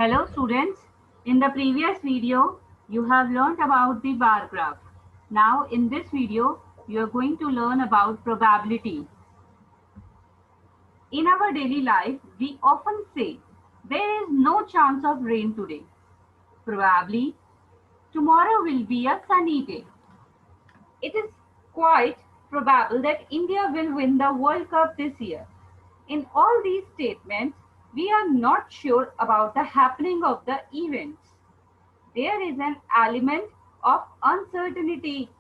Hello students, in the previous video you have learned about the bar graph. Now in this video you are going to learn about probability. In our daily life we often say there is no chance of rain today. Probably tomorrow will be a sunny day. It is quite probable that India will win the World Cup this year. In all these statements, we are not sure about the happening of the events. There is an element of uncertainty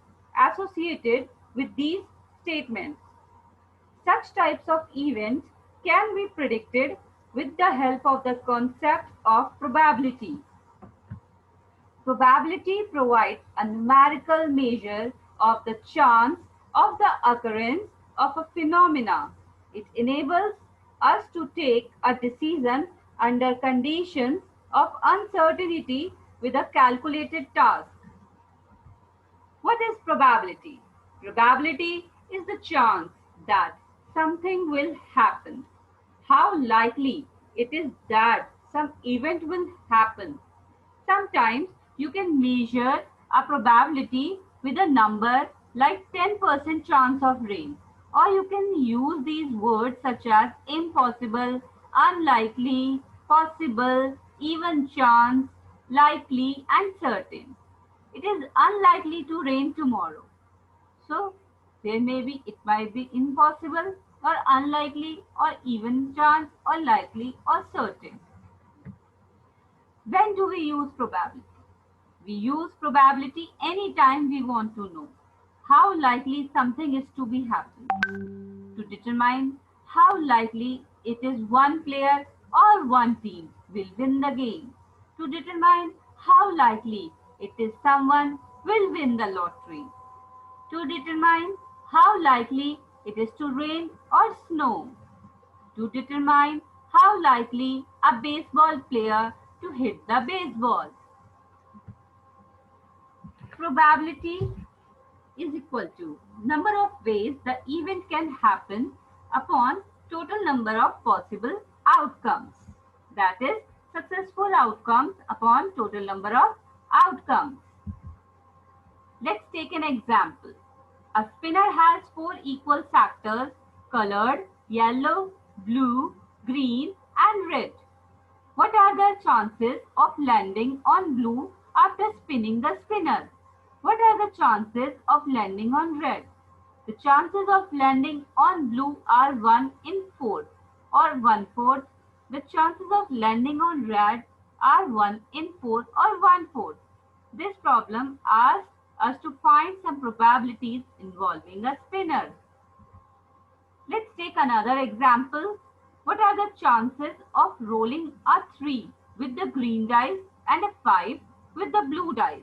associated with these statements. Such types of events can be predicted with the help of the concept of probability. Probability provides a numerical measure of the chance of the occurrence of a phenomena. It enables us to take a decision under conditions of uncertainty with a calculated task. What is probability? Probability is the chance that something will happen. How likely it is that some event will happen. Sometimes you can measure a probability with a number like 10% chance of rain. Or you can use these words such as impossible, unlikely, possible, even chance, likely and certain. It is unlikely to rain tomorrow. So it might be impossible or unlikely or even chance or likely or certain. When do we use probability? We use probability anytime we want to know how likely something is to be happening. To determine how likely it is one player or one team will win the game. To determine how likely it is someone will win the lottery. To determine how likely it is to rain or snow. To determine how likely a baseball player to hit the baseball. Probability is equal to number of ways the event can happen upon total number of possible outcomes. That is successful outcomes upon total number of outcomes. Let's take an example. A spinner has four equal sectors colored yellow, blue, green and red. What are the chances of landing on blue after spinning the spinner? What are the chances of landing on red? The chances of landing on blue are 1 in 4 or 1/4. The chances of landing on red are 1 in 4 or 1/4. This problem asks us to find some probabilities involving a spinner. Let's take another example. What are the chances of rolling a 3 with the green dice and a 5 with the blue dice?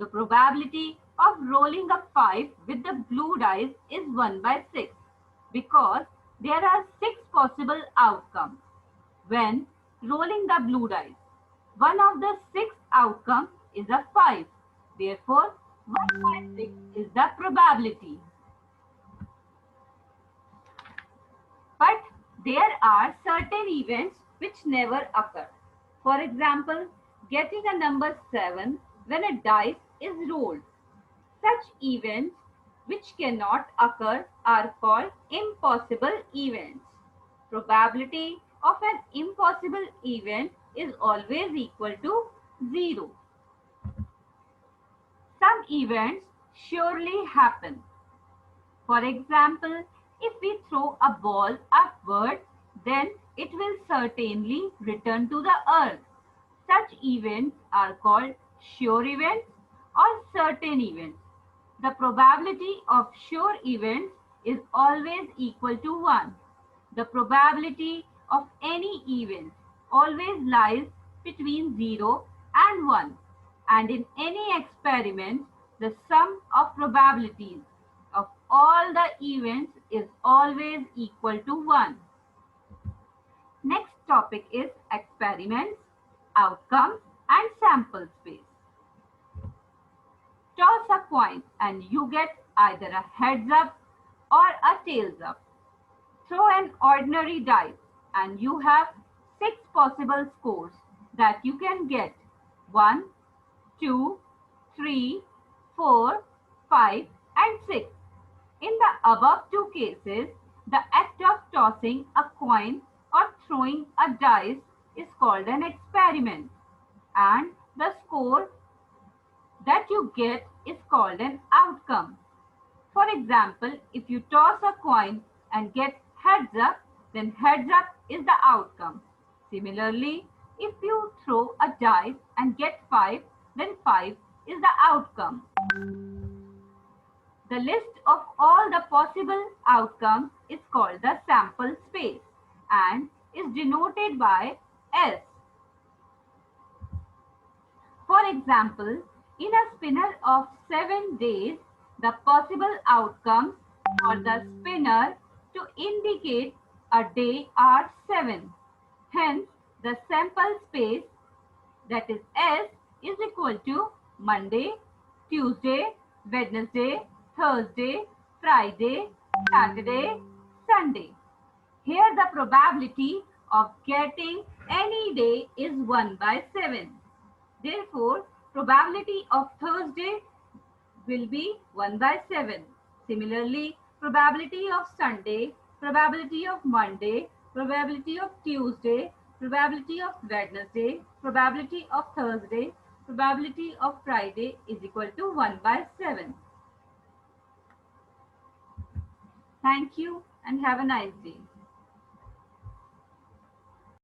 The probability of rolling a 5 with the blue dice is 1/6 because there are 6 possible outcomes when rolling the blue dice. One of the 6 outcomes is a 5. Therefore, 1/6 is the probability. But there are certain events which never occur. For example, getting a number 7 when a dice is rolled. Such events which cannot occur are called impossible events. Probability of an impossible event is always equal to 0. Some events surely happen. For example, if we throw a ball upward, then it will certainly return to the earth. Such events are called sure events or certain events. The probability of sure events is always equal to 1. The probability of any event always lies between 0 and 1. And in any experiment, the sum of probabilities of all the events is always equal to 1. Next topic is experiments, outcomes and sample space. Toss a coin and you get either a heads up or a tails up. Throw an ordinary dice and you have 6 possible scores. that you can get 1, 2, 3, 4, 5 and 6. In the above two cases, the act of tossing a coin or throwing a dice is called an experiment, and the score that you get is called an outcome. For example, if you toss a coin and get heads up, then heads up is the outcome. Similarly, if you throw a dice and get 5, then 5 is the outcome. The list of all the possible outcomes is called the sample space and is denoted by S. For example, in a spinner of 7 days, the possible outcomes for the spinner to indicate a day are 7. Hence, the sample space, that is S, is equal to Monday, Tuesday, Wednesday, Thursday, Friday, Saturday, Sunday. Here the probability of getting any day is 1 by 7. Therefore, probability of Thursday will be 1 by 7. Similarly, probability of Sunday, probability of Monday, probability of Tuesday, probability of Wednesday, probability of Thursday, probability of Friday is equal to 1 by 7. Thank you and have a nice day.